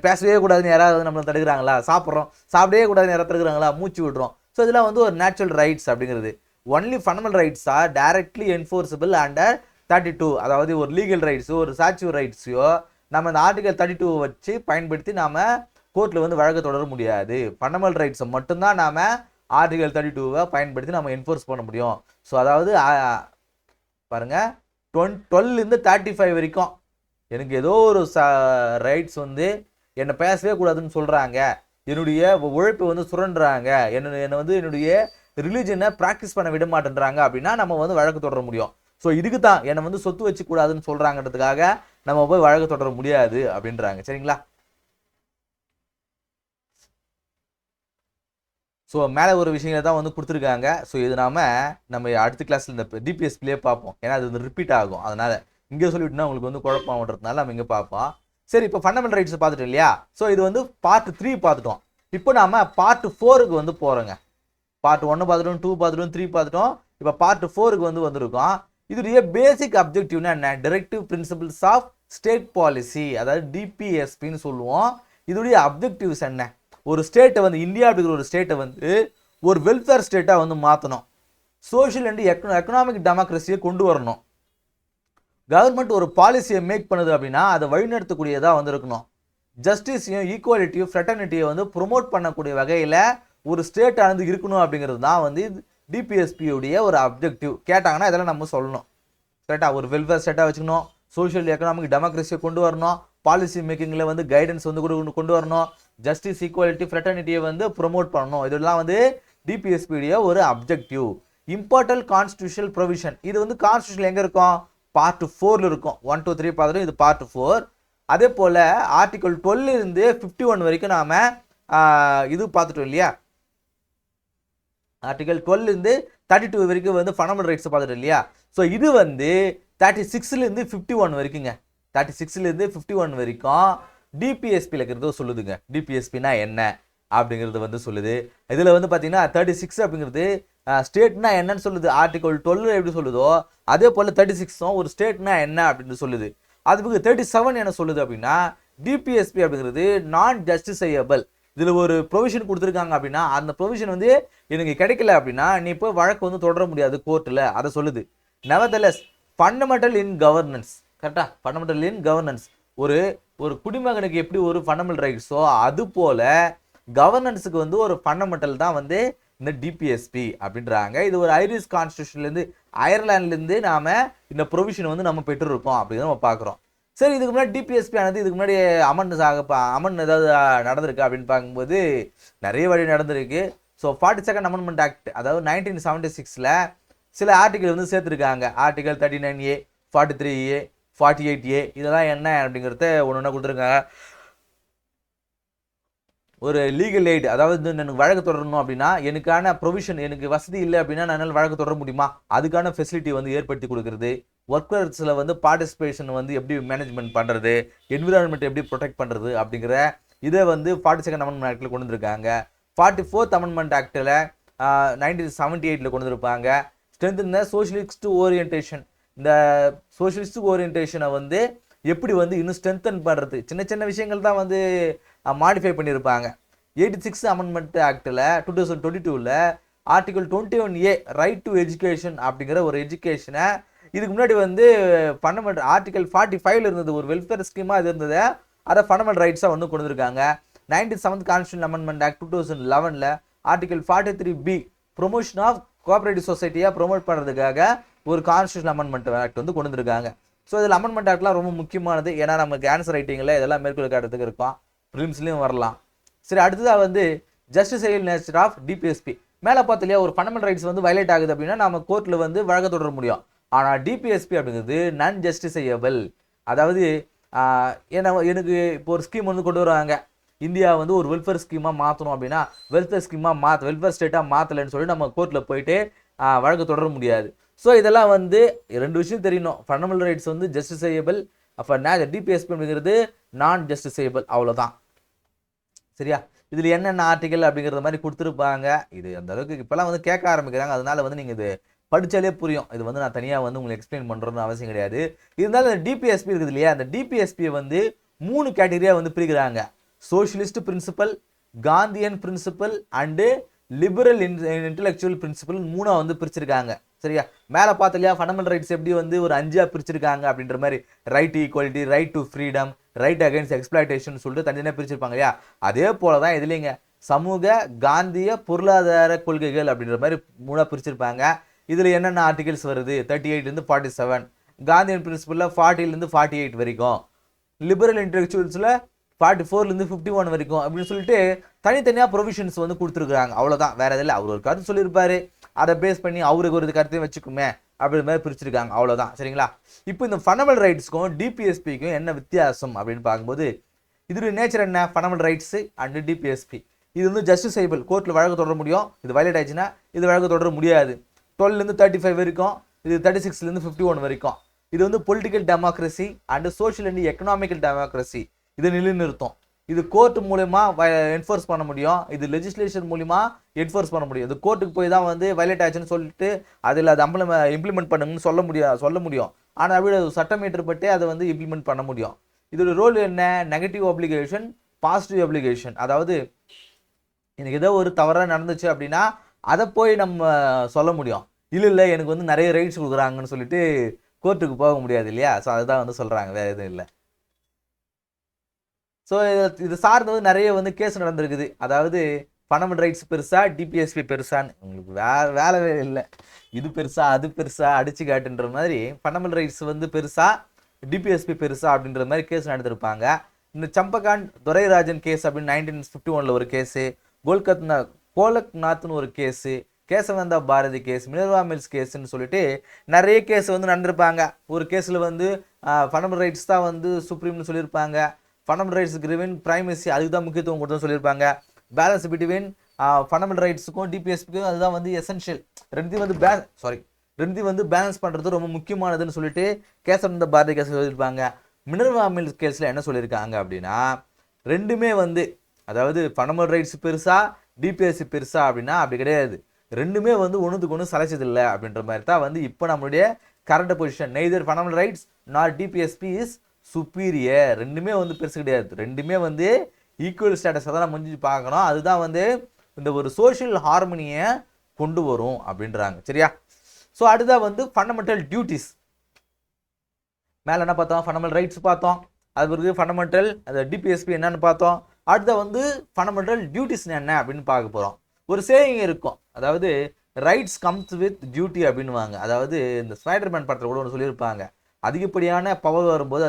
பேசவே கூடாதுன்னு யாராவது நம்மளை தடுக்கிறாங்களா? சாப்பிட்றோம், சாப்பிடவே கூடாதுன்னு யாராவது தடுக்கிறாங்களா? மூச்சு விடுறோம். ஸோ இதெல்லாம் வந்து ஒரு நேச்சுரல் ரைட்ஸ் அப்படிங்கிறது. Only fundamental rights are directly enforceable under 32. அதாவது ஒரு லீகல் ரைட்ஸோ ஒரு ஸ்டாச்சுட்டரி ரைட்ஸையோ நம்ம இந்த ஆர்டிகல் 32 வச்சு பயன்படுத்தி நாம் கோர்ட்டில் வந்து வழக்கு தொடர முடியாது. ஃபண்டமெண்டல் ரைட்ஸை மட்டும்தான் நாம் ஆர்டிகல் 32வை பயன்படுத்தி நம்ம என்ஃபோர்ஸ் பண்ண முடியும். ஸோ அதாவது பாருங்கள், 12லேருந்து 35 வரைக்கும் எனக்கு ஏதோ ஒரு ரைட்ஸ் வந்து என்னை பேசவே கூடாதுன்னு சொல்கிறாங்க, என்னுடைய உழைப்பை வந்து சுரண்டுறாங்க, என்னை வந்து என்னுடைய ரிலீஜனை ப்ராக்டிஸ் பண்ண விட மாட்டேன்றாங்க அப்படின்னா நம்ம வந்து வழக்கு தொடர முடியும். ஸோ இதுக்கு தான் என்னை வந்து சொத்து வச்சுக்கூடாதுன்னு சொல்கிறாங்கன்றதுக்காக நம்ம போய் வழக்கு தொடர முடியாது அப்படின்றாங்க. சரிங்களா? ஸோ மேலே ஒரு விஷயங்களை தான் வந்து கொடுத்துருக்காங்க. ஸோ இது நம்ம அடுத்த கிளாஸில் இந்த டிபிஎஸ்பிலே பார்ப்போம். ஏன்னா அது வந்து ரிப்பீட் ஆகும். அதனால் இங்கே சொல்லிவிட்டுனா உங்களுக்கு வந்து குழப்பம்ன்றதுனால நம்ம இங்கே பார்ப்போம். சரி, இப்போ ஃபண்டமெண்டல் ரைட்ஸ் பார்த்துட்டோம் இல்லையா? ஸோ இது வந்து பார்ட் 3 பார்த்துட்டோம். இப்போ நாம் பார்ட் 4க்கு வந்து போகிறோங்க. பார்ட் 1 பார்த்துட்டோம், 2 பார்த்துட்டோம், 3 பார்த்துட்டோம். இப்போ பார்ட் 4க்கு வந்து வந்திருக்கோம். இதோடைய பேசிக் அப்ஜெக்டிவ்னா என்ன? Directive principles of state policy, அதாவது டிபிஎஸ்பின்னு சொல்லுவோம். இதோடைய அப்ஜெக்டிவ்ஸ் என்ன? ஒரு ஸ்டேட்டை வந்து இந்தியா அப்படிங்கிற ஒரு ஸ்டேட்டை வந்து ஒரு வெல்ஃபேர் ஸ்டேட்டாக வந்து மாற்றணும். சோஷியல் அண்ட் எக்கனாமிக் டெமோக்ரஸியை கொண்டு வரணும். கவர்மெண்ட் ஒரு பாலிசியை மேக் பண்ணுது அப்படின்னா அதை வழிநடத்தக்கூடியதாக வந்து இருக்கணும். ஜஸ்டிஸையும் ஈக்குவாலிட்டியும் ஃப்ரெட்டர்னிட்டியை வந்து ப்ரொமோட் பண்ணக்கூடிய வகையில் ஒரு ஸ்டேட் ஆனது இருக்கணும் அப்படிங்கிறது தான் வந்து டிபிஎஸ்பியுடைய ஒரு அப்ஜெக்டிவ். கேட்டாங்கன்னா இதெல்லாம் நம்ம சொல்லணும். கரெக்டாக ஒரு வெல்ஃபேர் ஸ்டேட்டாக வச்சுக்கணும், சோஷியல் எக்கனாமிக் டெமோக்ரஸியை கொண்டு வரணும், பாலிசி மேக்கிங்கில் வந்து கைடன்ஸ் வந்து கொண்டு வரணும், ஜஸ்டிஸ் ஈக்குவாலிட்டி ஃப்ரெட்டர்னிட்டியை வந்து ப்ரொமோட் பண்ணணும். இதெல்லாம் வந்து டிபிஎஸ்பியுடைய ஒரு அப்ஜெக்டிவ். இம்பார்ட்டன்ட் கான்ஸ்டியூஷனல் ப்ரொவிஷன், இது வந்து கான்ஸ்டியூஷன் எங்கே இருக்கும்? பார்ட் 4ல் இருக்கும். 1, 2, 3 பார்த்துட்டு இது பார்ட் 4. அதே போல் ஆர்டிகல் 12 to 51 வரைக்கும் நாம் இது பார்த்துட்டோம் இல்லையா? ஆர்டிகல் 12 to 32 வரைக்கும் வந்து ஃபண்டமெண்டல் ரைட்ஸ் பார்த்துட்டோம் இல்லையா? ஸோ இது வந்து 36 to 51 வரைக்குங்க. 36 to 51 வரைக்கும் டிபிஎஸ்பியில் இருக்கிறதோ சொல்லுதுங்க. டிபிஎஸ்பினா என்ன அப்படிங்கிறது வந்து சொல்லுது. இதில் வந்து பார்த்தீங்கன்னா 36 அப்படிங்கிறது ஸ்டேட்னா என்னன்னு சொல்லுது. ஆர்டிகல் 12 எப்படி சொல்லுதோ அதே போல் 36ம் ஒரு ஸ்டேட்னா என்ன அப்படின்னு சொல்லுது. அதுக்கு 37 என்ன சொல்லுது அப்படின்னா டிபிஎஸ்பி அப்படிங்கிறது நான் ஜஸ்டிசையபிள். இதில் ஒரு ப்ரொவிஷன் கொடுத்துருக்காங்க அப்படின்னா அந்த ப்ரொவிஷன் வந்து எனக்கு கிடைக்கல அப்படின்னா நீ இப்போ வழக்கு வந்து தொடர முடியாது கோர்ட்டில், அதை சொல்லுது. நெவர்தலெஸ் ஃபண்டமெண்டல் இன் கவர்னன்ஸ், கரெக்டாக ஃபண்டமெண்டல் இன் கவர்னன்ஸ் ஒரு ஒரு குடிமகனுக்கு எப்படி ஒரு ஃபண்டமெண்டல் ரைட்ஸோ அது போல கவர்னன்ஸுக்கு வந்து ஒரு ஃபண்டமெண்டல் தான் வந்து இந்த டிபிஎஸ்பி அப்படின்றாங்க. இது ஒரு ஐரிஷ் கான்ஸ்டியூஷன்லேருந்து அயர்லாண்ட்லேருந்து நாம் இந்த ப்ரொவிஷன் வந்து நம்ம பெற்றுருக்கோம் அப்படின்னு நம்ம பார்க்குறோம். சரி, இதுக்கு முன்னாடி டிபிஎஸ்பி ஆனது இதுக்கு முன்னாடி அமன் ஏதாவது நடந்திருக்கு அப்படின்னு பார்க்கும்போது நிறைய வழி நடந்திருக்கு. ஸோ 42nd அமெண்ட்மெண்ட் ஆக்ட், அதாவது 1976ல் சில ஆர்டிகல் வந்து சேர்த்துருக்காங்க. ஆர்டிகல் 39A, 43A, 48A இதெல்லாம் என்ன அப்படிங்கிறத ஒன்று ஒன்றா கொடுத்துருக்காங்க. ஒரு லீகல் எய்ட், அதாவது எனக்கு வழக்கு தொடரணும் அப்படின்னா எனக்கான ப்ரொவிஷன், எனக்கு வசதி இல்லை அப்படின்னா என்னால் வழக்கு தொடர முடியுமா, அதுக்கான ஃபெசிலிட்டி வந்து ஏற்படுத்தி கொடுக்குறது. ஒர்க்கர்ஸில் வந்து பார்ட்டிசிபேஷன் வந்து எப்படி மேனேஜ்மெண்ட் பண்ணுறது, என்விரான்மெண்ட் எப்படி ப்ரொடெக்ட் பண்ணுறது அப்படிங்கிற இதை வந்து 42nd அமெண்ட்மெண்ட் ஆக்டில் கொண்டு வந்திருக்காங்க. 44th அமெண்ட்மெண்ட் ஆக்டில் 1978 கொண்டு வந்திருப்பாங்க. ஸ்ட்ரென்த் இந்த சோஷியலிஸ்ட் ஓரியன்டேஷன், இந்த சோஷியலிஸ்ட் ஓரியன்டேஷனை வந்து எப்படி வந்து இன்னும் ஸ்ட்ரென்தன் பண்ணுறது, சின்ன சின்ன விஷயங்கள் தான் வந்து மாடிஃபை பண்ணியிருப்பாங்க. 86th அமெண்ட்மெண்ட் ஆக்டில் 2022ல் article 21A right to education அப்படிங்கிற ஒரு எஜுகேஷனை இதுக்கு முன்னாடி வந்து ஃபண்டமெண்டல் ஆர்டிகல் 45ல் இருந்தது, ஒரு வெல்ஃபேர் ஸ்கீமாக இது இருந்தது, அதை ஃபண்டமெண்டல் ரைட்ஸாக வந்து கொண்டு வந்திருக்காங்க. 97th கான்ஸ்டியூஷன் அமெண்ட்மெண்ட் ஆக்ட் 2011ல் article 43B promotion of cooperative சொசைட்டியாக ப்ரொமோட் பண்ணுறதுக்காக ஒரு கான்ஸ்டியூஷன் அமெண்ட்மெண்ட் ஆக்ட் வந்து கொண்டு வந்திருக்காங்க. ஸோ இதில் அமெண்ட்மெண்ட் ஆக்ட்லாம் ரொம்ப முக்கியமானது. ஏன்னா நமக்கு ஆன்சர் ரைட்டிங்கில் இதெல்லாம் மேற்கொள்ள காட்டுறதுக்கு இருக்கும், ப்ரிலிம்ஸ்லையும் வரலாம். சரி, அடுத்ததாக வந்து ஜஸ்டிசையபிள் நேச்சர் ஆஃப் டிபிஎஸ்பி. மேலே பார்த்து இல்லையா, ஒரு ஃபண்டமெண்டல் ரைட்ஸ் வந்து வயலேட் ஆகுது அப்படின்னா நம்ம கோர்ட்டில் வந்து வழக்கு தொடர முடியும். ஆனால் டிபிஎஸ்பி அப்படிங்கிறது நான் ஜஸ்டிசையபிள். அதாவது எனக்கு இப்போ ஒரு ஸ்கீம் வந்து கொண்டு வருவாங்க, இந்தியா வந்து ஒரு வெல்ஃபேர் ஸ்கீமாக மாற்றணும் அப்படின்னா வெல்ஃபேர் ஸ்டேட்டாக மாற்றலைன்னு சொல்லி நம்ம கோர்ட்டில் போயிட்டு வழக்கு தொடர முடியாது. ஸோ இதெல்லாம் வந்து 2 விஷயம் தெரியணும். ஃபண்டமெண்டல் ரைட்ஸ் வந்து ஜஸ்டிசையபிள், அப்போ டிபிஎஸ்பி அப்படிங்கிறது நான் ஜஸ்டிசையபிள், அவ்வளோதான். சரியா, இதில் என்னென்ன ஆர்டிகல் அப்படிங்கிறத மாதிரி கொடுத்துருப்பாங்க. இது அந்த அளவுக்கு இப்போலாம் வந்து கேட்க ஆரம்பிக்கிறாங்க, அதனால வந்து நீங்கள் இது படித்தாலே புரியும். இது வந்து நான் தனியாக வந்து உங்களுக்கு எக்ஸ்பிளைன் பண்ணுறதுன்னு அவசியம் கிடையாது. இருந்தாலும் இந்த டிபிஎஸ்பி இருக்குது இல்லையா, அந்த டிபிஎஸ்பியை வந்து 3 கேட்டகரியாக வந்து பிரிக்கிறாங்க. Socialist principle, Gandhian principle and liberal intellectual principle 3 வந்து பிரிச்சிருக்காங்க. சரியா, மேலே பார்த்து இல்லையா ஃபண்டமெண்டல் ரைட்ஸ் எப்படி வந்து ஒரு 5 பிரிச்சிருக்காங்க அப்படின்ற மாதிரி, right to equality, right to freedom, right against exploitation சொல்லிட்டு தனியாக பிரிச்சிருப்பாங்க இல்லையா. அதே போல தான் இதுலேங்க சமூக காந்திய பொருளாதார கொள்கைகள் அப்படின்ற மாதிரி 3 பிரிச்சிருப்பாங்க. இதில் என்னென்ன ஆர்டிகல்ஸ் வருது, 38லேருந்து 47, காந்தியன் பிரின்சிபலில் 40லேருந்து 48 வரைக்கும், லிபரல் இன்டெலெக்சுவல்ஸில் 44லேருந்து 51 வரைக்கும் அப்படின்னு சொல்லிட்டு தனித்தனியாக ப்ரொவிஷன்ஸ் வந்து கொடுத்துருக்குறாங்க. அவ்வளோதான், வேறு எதில் அவர் ஒரு கருத்து சொல்லியிருப்பாரு, அதை பேஸ் பண்ணி அவருக்கு ஒரு கருத்தையும் வச்சுக்குமே அப்படின்ற மாதிரி பிரிச்சிருக்காங்க, அவ்வளோதான். சரிங்களா, இப்போ இந்த ஃபண்டமெண்டல் ரைட்ஸ்க்கும் டிபிஎஸ்பிக்கும் என்ன வித்தியாசம் அப்படின்னு பார்க்கும்போது, இதோட நேச்சர் என்ன, ஃபண்டமெண்டல் ரைட்ஸு அண்ட் டிபிஎஸ்பி இது வந்து ஜஸ்டிசைபிள், கோர்ட்டில் வழக்கு தொடர முடியும். இது வயலேட் ஆயிடுச்சுன்னா இது வழக்கு தொடர முடியாது. 12லேருந்து 35 வரைக்கும், இது 36லேருந்து 51 வரைக்கும். இது வந்து political democracy and social and economical democracy இதை நிலைநிறுத்தும். இது கோர்ட் மூலமா என்ஃபோர்ஸ் பண்ண முடியும், இது லெஜிஸ்லேஷன் மூலிமா என்ஃபோர்ஸ் பண்ண முடியும். இது கோர்ட்டுக்கு போய் தான் வந்து வயலேட் ஆச்சுன்னு சொல்லிட்டு அதில் அதை இம்ப்ளிமெண்ட் பண்ணுங்கன்னு சொல்ல முடியும். ஆனால் அப்படி சட்டம் இயற்றப்பட்டு அதை வந்து இம்ப்ளிமெண்ட் பண்ண முடியும். இதோட ரோல் என்ன, நெகட்டிவ் அப்ளிகேஷன், பாசிட்டிவ் அப்ளிகேஷன். அதாவது எனக்கு ஏதோ ஒரு தவறாக நடந்துச்சு அப்படின்னா அதை போய் நம்ம சொல்ல முடியும். இல்லை எனக்கு வந்து நிறைய ரைட்ஸ் கொடுக்குறாங்கன்னு சொல்லிட்டு கோர்ட்டுக்கு போக முடியாது இல்லையா. ஸோ அதுதான் வந்து சொல்கிறாங்க, வேறு எதுவும் இல்லை. ஸோ இது சார்ந்து வந்து நிறைய வந்து கேஸ் நடந்திருக்குது. அதாவது ஃபண்டமெண்டல் ரைட்ஸ் பெருசா, டிபிஎஸ்பி பெருசான்னு உங்களுக்கு வேலை இல்லை, இது பெருசா அது பெருசா அடிச்சு காட்டுன்ற மாதிரி ஃபண்டமெண்டல் ரைட்ஸ் வந்து பெருசா, டிபிஎஸ்பி பெருசா அப்படின்ற மாதிரி கேஸ் நடந்திருப்பாங்க. இந்த சம்பகாண்ட் துரைராஜன் கேஸ் அப்படின்னு 1951 ஒரு கேஸு, கோலக்நாத்னு ஒரு case, Kesavananda Bharati case, Minerva Mills கேஸ்ன்னு சொல்லிட்டு நிறைய கேஸ் வந்து நடந்திருப்பாங்க. ஒரு கேஸில் வந்து ஃபண்டமெண்டல் ரைட்ஸ் தான் வந்து சுப்ரீம்னு சொல்லியிருப்பாங்க, ஃபண்டமெண்டல் ரைட்ஸ் கிரிவன் பிரைமசி அதுக்கு தான் முக்கியத்துவம் கொடுத்துன்னு சொல்லியிருப்பாங்க. பேலன்ஸ் பிட்வீன் ஃபண்டமெண்டல் ரைட்ஸுக்கும் டிபிஎஸ்பிக்கும் அதுதான் வந்து எசென்ஷியல். ரெண்டுத்தையும் வந்து பேலன்ஸ் பண்ணுறது ரொம்ப முக்கியமானதுன்னு சொல்லிட்டு கேசவந்த பாரதி கேஸ் சொல்லியிருப்பாங்க. மினர்வா மில்ஸ் கேஸில் என்ன சொல்லியிருக்காங்க அப்படின்னா ரெண்டுமே வந்து அதாவது ஃபண்டமெண்டல் ரைட்ஸ் பெருசா டிபிஎஸ்பி பெருசா அப்படின்னா அப்படி கிடையாது. ரெண்டுமே வந்து ஒன்றுத்துக்கு ஒன்று சலைச்சது இல்லை அப்படின்ற மாதிரி தான் வந்து இப்போ நம்மளுடைய current position. Neither fundamental rights nor DPSP is superior. ரெண்டுமே வந்து பெருசு கிடையாது. ரெண்டுமே வந்து ஈக்குவல் ஸ்டேட்டஸை தான் நம்ம முடிஞ்சு பார்க்கணும். அதுதான் வந்து இந்த ஒரு சோஷியல் ஹார்மனியை கொண்டு வரும் அப்படின்றாங்க. சரியா? ஸோ அடுத்ததாக வந்து ஃபண்டமெண்டல் டியூட்டிஸ். மேலே என்ன பார்த்தோம்? ஃபண்டமெண்டல் ரைட்ஸ் பார்த்தோம். அது பிறகு ஃபண்டமெண்டல் அந்த டிபிஎஸ்பி என்னன்னு பார்த்தோம். அடுத்த வந்து ஃபண்டமெண்டல் டியூட்டிஸ் என்ன அப்படின்னு பார்க்க போகிறோம். ஒரு சேயிங் இருக்கும், அதாவது ரைட்ஸ் கம்ஸ் வித் டியூட்டி அப்படின்வாங்க. அதாவது இந்த ஸ்பைடர்மேன் படத்தில் கூட ஒன்று சொல்லியிருப்பாங்க, அதிகப்படியான பவர் வரும்போது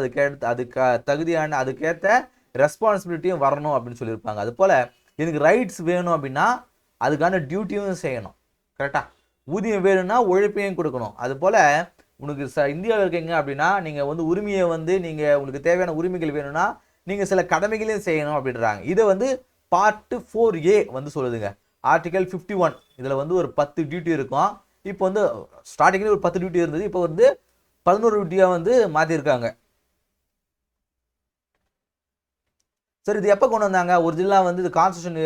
அதுக்கு தகுதியான அதுக்கேற்ற ரெஸ்பான்சிபிலிட்டியும் வரணும் அப்படின்னு சொல்லியிருப்பாங்க. அது போல் எனக்கு ரைட்ஸ் வேணும் அப்படின்னா அதுக்கான டியூட்டியும் செய்யணும். கரெக்டாக? ஊதியம் வேணும்னா உழைப்பையும் கொடுக்கணும். அது போல் உனக்கு இந்தியாவில் இருக்கீங்க அப்படின்னா நீங்கள் வந்து உரிமையை வந்து நீங்கள் உங்களுக்கு தேவையான உரிமைகள் வேணும்னா நீங்கள் சில கடமைகளையும் செய்யணும் அப்படின்றாங்க. இதை வந்து பார்ட் 4A வந்து சொல்லுதுங்க. ஆர்டிகல் 51 இதில் வந்து ஒரு 10 டியூட்டி இருக்கும். இப்போ வந்து ஸ்டார்டிங்லேயே ஒரு 10 டியூட்டி இருந்தது, இப்போ வந்து 11 டியூட்டியாக வந்து மாற்றிருக்காங்க. சரி, இது எப்போ கொண்டு வந்தாங்க? ஒரிஜினலாக வந்து இது கான்ஸ்டியூஷன்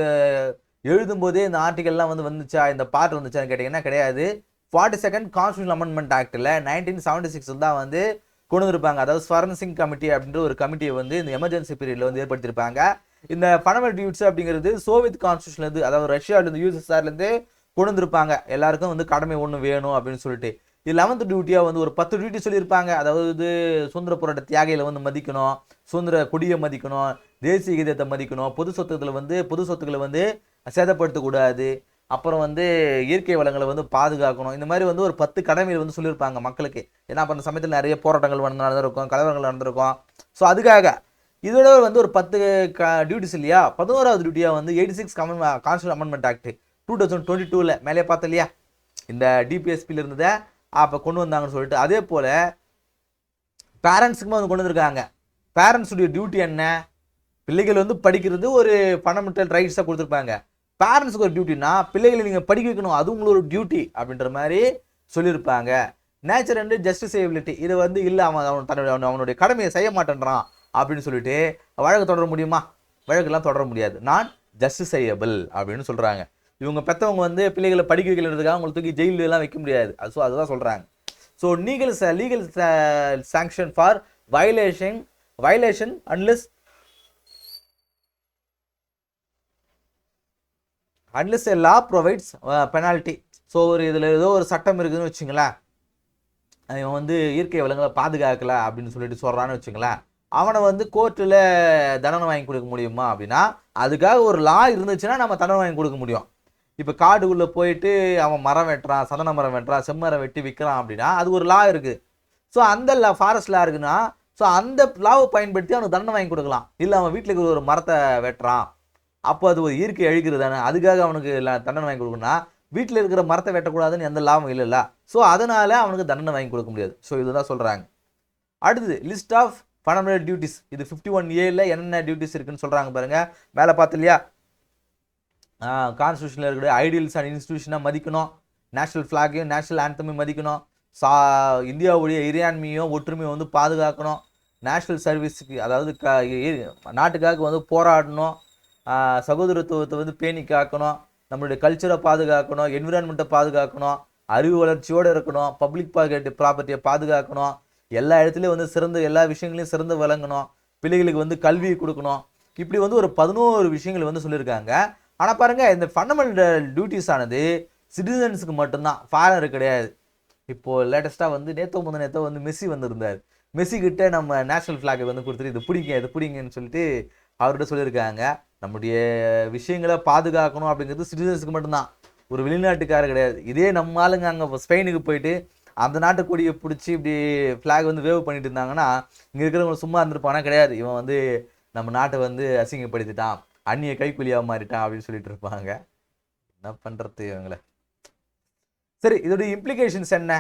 எழுதும் போதே இந்த ஆர்டிகல்லாம் வந்து வந்துச்சா, இந்த பார்ட் வந்துச்சான்னு கேட்டிங்கன்னா கிடையாது. 42nd கான்ஸ்டியூஷன் அமெண்ட்மெண்ட் ஆக்டில் 1976 தான் வந்து கொண்டு வந்திருப்பாங்க. அதாவது ஸ்வரன் சிங் கமிட்டி அப்படின்ற ஒரு கமிட்டியை வந்து இந்த எமர்ஜென்சி பீரியடில் வந்து ஏற்படுத்தியிருப்பாங்க. இந்த ஃபண்டமெண்டல் டியூட்டிஸ் அப்படிங்கிறது சோவியத் கான்ஸ்டியூஷன்லேருந்து, அதாவது ரஷ்யாவிலேருந்து யூஎஸ்எஸ்ஆர்லேருந்து கொண்டு வந்திருப்பாங்க. எல்லாருக்கும் வந்து கடமை ஒன்று வேணும் அப்படின்னு சொல்லிட்டு. இது 11th டியூட்டியாக வந்து ஒரு 10 டியூட்டி சொல்லியிருப்பாங்க. அதாவது சுதந்திர போராட்ட தியாகிகளை வந்து மதிக்கணும், சுதந்திர கொடியை மதிக்கணும், தேசிய கீதத்தை மதிக்கணும், பொது சொத்துக்களை வந்து சேதப்படுத்தக்கூடாது, அப்புறம் வந்து இயற்கை வளங்களை வந்து பாதுகாக்கணும். இந்த மாதிரி வந்து ஒரு 10 கடமைகள் வந்து சொல்லியிருப்பாங்க மக்களுக்கு. ஏன்னா அப்போ அந்த சமயத்தில் நிறைய போராட்டங்கள் நடந்திருக்கும், கலவரங்கள் நடந்திருக்கும். ஸோ அதுக்காக இதோட வந்து ஒரு 10 டியூட்டிஸ் இல்லையா. 11வது டியூட்டியாக வந்து 86 கான்ஸ்டியூஷன் அமெண்ட்மெண்ட் ஆக்ட் 2022 மேலே பார்த்தோம் இல்லையா, இந்த டிபிஎஸ்பியில் இருந்ததை அப்போ கொண்டு வந்தாங்கன்னு சொல்லிட்டு. அதே போல் பேரண்ட்ஸுக்குமே வந்து கொண்டு வந்திருக்காங்க. பேரண்ட்ஸுடைய டியூட்டி என்ன? பிள்ளைகள் வந்து படிக்கிறது ஒரு ஃபண்டமெண்டல் ரைட்ஸாக கொடுத்துருப்பாங்க. பேரண்ட்ஸுக்கு ஒரு டியூட்டினா பிள்ளைகளை நீங்கள் படிக்க வைக்கணும், அது உங்களோட டியூட்டி அப்படின்ற மாதிரி சொல்லியிருப்பாங்க. நேச்சர் அண்ட் ஜஸ்டிசேபிலிட்டி, இது வந்து இல்லை அவனுடைய கடமையை செய்ய மாட்டேன்றான் அப்படின்னு சொல்லிட்டு வழக்கு தொடர முடியுமா? வழக்கெல்லாம் தொடர முடியாது. நான் ஜஸ்டிசையபிள் அப்படின்னு சொல்கிறாங்க. இவங்க பெற்றவங்க வந்து பிள்ளைகளை படிக்க வைக்கிறதுக்காக அவங்களை தூக்கி ஜெயிலெலாம் வைக்க முடியாது. ஸோ அதுதான் சொல்கிறாங்க. So legal sanction for violation unless a law provides penalty. So ஒரு இதில் ஏதோ ஒரு சட்டம் இருக்குதுன்னு வச்சுங்களேன், அவன் வந்து இயற்கை வளங்களை பாதுகாக்கல அப்படின்னு சொல்லிட்டு சொல்கிறான்னு வச்சுங்களேன், அவனை வந்து கோர்ட்டில் தண்டனை வாங்கி கொடுக்க முடியுமா அப்படின்னா அதுக்காக ஒரு லா இருந்துச்சுன்னா நம்ம தண்டனை வாங்கி கொடுக்க முடியும். இப்போ காடுக்குள்ளே போயிட்டு அவன் மரம் வெட்டுறான், சந்தன மரம் வெட்டுறான், செம்மரம் வெட்டி விற்கிறான் அப்படின்னா அது ஒரு லா இருக்குது. ஸோ அந்த ஃபாரஸ்ட் லா இருக்குன்னா ஸோ அந்த லாவை பயன்படுத்தி அவனுக்கு தண்டனை வாங்கி கொடுக்கலாம். இல்லை அவன் வீட்டில் இருக்கிற ஒரு மரத்தை வெட்டுறான், அப்போ அது ஒரு இயற்கை அழிக்கிறது தானே, அதுக்காக அவனுக்கு தண்டனை வாங்கி கொடுக்கணும்னா வீட்டில் இருக்கிற மரத்தை வெட்டக்கூடாதுன்னு எந்த லாபம் இல்லைல்ல. ஸோ அதனால் அவனுக்கு தண்டனை வாங்கி கொடுக்க முடியாது. ஸோ இதுதான் சொல்கிறாங்க. அடுத்தது லிஸ்ட் ஆஃப் ஃபண்டமெண்டல் டியூட்டிஸ். இது 51A என்னென்ன டியூட்டிஸ் இருக்குன்னு சொல்கிறாங்க பாருங்கள். மேலே பார்த்து இல்லையா, கான்ஸ்டியூஷனில் இருக்கிற ஐடியல்ஸ் அண்ட் இன்ஸ்டிடியூஷனாக மதிக்கணும், நேஷனல் ஃப்ளாகையும் நேஷனல் ஆந்தமையும் மதிக்கணும், இந்தியாவுடைய இறையாண்மையும் ஒற்றுமையும் வந்து பாதுகாக்கணும், நேஷனல் சர்வீஸுக்கு அதாவது நாட்டுக்காக வந்து போராடணும், சகோதரத்துவத்தை வந்து பேணி காக்கணும், நம்மளுடைய கல்ச்சரை பாதுகாக்கணும், என்விரான்மெண்ட்டை பாதுகாக்கணும், அறிவு வளர்ச்சியோடு இருக்கணும், பப்ளிக் ப்ராப்பர்ட்டியை பாதுகாக்கணும், எல்லா இடத்துலையும் வந்து எல்லா விஷயங்களையும் சிறந்து விளங்கணும், பிள்ளைகளுக்கு வந்து கல்வியை கொடுக்கணும். இப்படி வந்து ஒரு 11 விஷயங்கள் வந்து சொல்லியிருக்காங்க. ஆனால் பாருங்கள், இந்த ஃபண்டமெண்டல் டியூட்டிஸ் ஆனது சிட்டிசன்ஸுக்கு மட்டும்தான், ஃபாரினர் கிடையாது. இப்போது லேட்டஸ்ட்டாக வந்து நேத்தோ வந்து மெஸ்ஸி வந்திருந்தார். மெஸ்ஸி கிட்ட நம்ம நேஷனல் ஃப்ளாகை வந்து கொடுத்துட்டு இது பிடிங்கன்னு சொல்லிட்டு அவர்கிட்ட சொல்லியிருக்காங்க. நம்முடைய விஷயங்களை பாதுகாக்கணும் அப்படிங்கிறது சிட்டிசன்ஸுக்கு மட்டும்தான், ஒரு வெளிநாட்டுக்காரர் கிடையாது. இதே நம்ம ஆளுங்க அங்கே ஸ்பெயினுக்கு போயிட்டு அந்த நாட்டு கொடியை பிடிச்சி இப்படி ஃப்ளாக் வந்து வேவ் பண்ணிட்டு இருந்தாங்கன்னா இங்கே இருக்கிறவங்க சும்மா இருந்திருப்பானா? கிடையாது. இவன் வந்து நம்ம நாட்டை வந்து அசிங்கப்படுத்திட்டான், அந்நிய கைக்கூலியாக மாறிட்டான் அப்படின்னு சொல்லிட்டு இருப்பாங்க. என்ன பண்ணுறது இவங்களை? சரி, இதோடைய இம்ப்ளிகேஷன்ஸ் என்ன?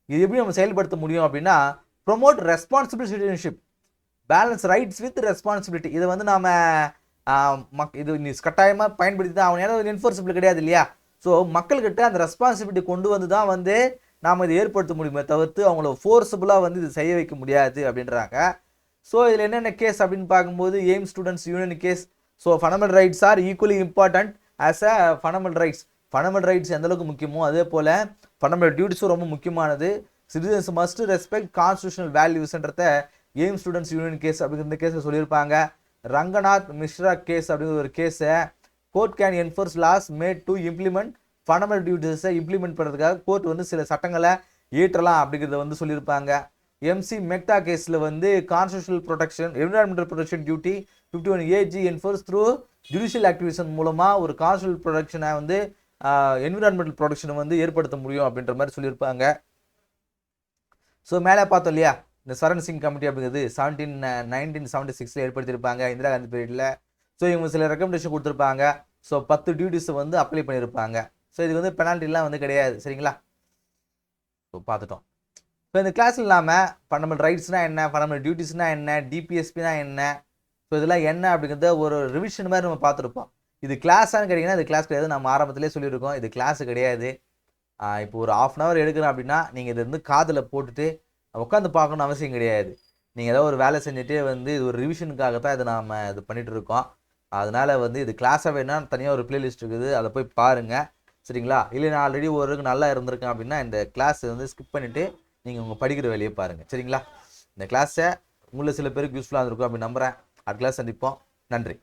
இது எப்படி நம்ம செயல்படுத்த முடியும் அப்படின்னா, promote responsible citizenship, balance rights with responsibility. இதை வந்து நாம் இது நீ கட்டாயமாக பயன்படுத்தி தான் அவன், ஏன்னா என்ஃபோர்ஸபிள் கிடையாது இல்லையா. ஸோ மக்கள்கிட்ட அந்த ரெஸ்பான்சிபிலிட்டி கொண்டு வந்து தான் வந்து நாம் இதை ஏற்படுத்த முடியுமே தவிர்த்து அவங்கள ஃபோர்ஸபுளாக வந்து இது செய்ய வைக்க முடியாது அப்படின்றாங்க. ஸோ இதில் என்னென்ன கேஸ் அப்படின்னு பார்க்கும்போது AIIMS students union case. So fundamental rights are equally important as a fundamental rights. Fundamental rights எந்தளவுக்கு முக்கியமோ அதே போல் ஃபண்டமெண்டல் டியூட்டிஸும் ரொம்ப முக்கியமானது. சிட்டிசன்ஸ் மஸ்ட் ரெஸ்பெக்ட் கான்ஸ்டியூஷனல் வேல்யூஸ்ன்றத எய்ம் ஸ்டூடெண்ட்ஸ் யூனியன் கேஸ் அப்படிங்கிற இந்த கேஸை சொல்லியிருப்பாங்க. ரங்கநாத் மிஸ்ரா கேஸ் அப்படிங்கிற ஒரு கேஸை court can enforce laws made to implement fundamental டியூட்டிஸை இம்ப்ளிமெண்ட் பண்ணுறதுக்காக கோர்ட் வந்து சில சட்டங்களை ஏற்றலாம் அப்படிங்கிறத வந்து சொல்லியிருப்பாங்க. எம்சி மெக்டா கேஸில் வந்து constitutional protection environmental protection duty 51 A G enforce through judicial activism மூலமாக ஒரு கான்ஸ்டியூஷனல் ப்ரொடெக்ஷனை வந்து என்விரான்மெண்டல் ப்ரொடெக்ஷனை வந்து ஏற்படுத்த முடியும் அப்படின்ற மாதிரி சொல்லியிருப்பாங்க. ஸோ மேலே பார்த்தோம் இல்லையா, இந்த சரண் சிங் கமிட்டி அப்படிங்கிறது 1976 ஏற்படுத்தியிருப்பாங்க இந்திரா காந்தி பீரியடில். ஸோ இவங்க சில ரெக்கமெண்டேஷன் கொடுத்துருப்பாங்க. ஸோ 10 டியூட்டிஸை வந்து அப்ளை பண்ணியிருப்பாங்க. ஸோ இது வந்து பெனால்ட்டிலாம் வந்து கிடையாது. சரிங்களா? ஸோ பார்த்துட்டோம். ஸோ இந்த கிளாஸ் இல்லாமல் ஃபண்டமெண்டல் ரைட்ஸ்னால் என்ன, ஃபண்டமெண்டல் டியூட்டிஸ்னால் என்ன, டிபிஎஸ்பினா என்ன, ஸோ இதெல்லாம் என்ன அப்படிங்கிறத ஒரு ரிவிஷன் மாதிரி நம்ம பார்த்துருப்போம். இது கிளாஸான்னு கேட்டிங்கன்னா இது கிளாஸ் கிடையாது. நம்ம ஆரம்பத்திலே சொல்லியிருக்கோம் இது கிளாஸ் கிடையாது. இப்போ ஒரு 1/2 hour எடுக்கிறோம் அப்படின்னா நீங்கள் இது வந்து காதில் போட்டுட்டு உட்காந்து பார்க்கணும்னு அவசியம் கிடையாது. நீங்கள் ஏதோ ஒரு வேலை செஞ்சுட்டே வந்து இது ஒரு ரிவிஷனுக்காக தான் இதை நாம் இது பண்ணிகிட்டு இருக்கோம். அதனால் வந்து இது கிளாஸாக வேணா தனியாக ஒரு பிளேலிஸ்ட் இருக்குது, அதை போய் பாருங்கள். சரிங்களா? இல்லை நான் ஆல்ரெடி ஒரு நல்லா இருந்திருக்கேன் அப்படின்னா இந்த கிளாஸ் வந்து ஸ்கிப் பண்ணிவிட்டு நீங்கள் உங்கள் படிக்கிற வேலையை பாருங்கள். சரிங்களா? இந்த கிளாஸை உங்களை சில பேருக்கு யூஸ்ஃபுல்லாக இருந்திருக்கும் அப்படின்னு நம்புகிறேன். அடுத்த கிளாஸ் சந்திப்போம். நன்றி.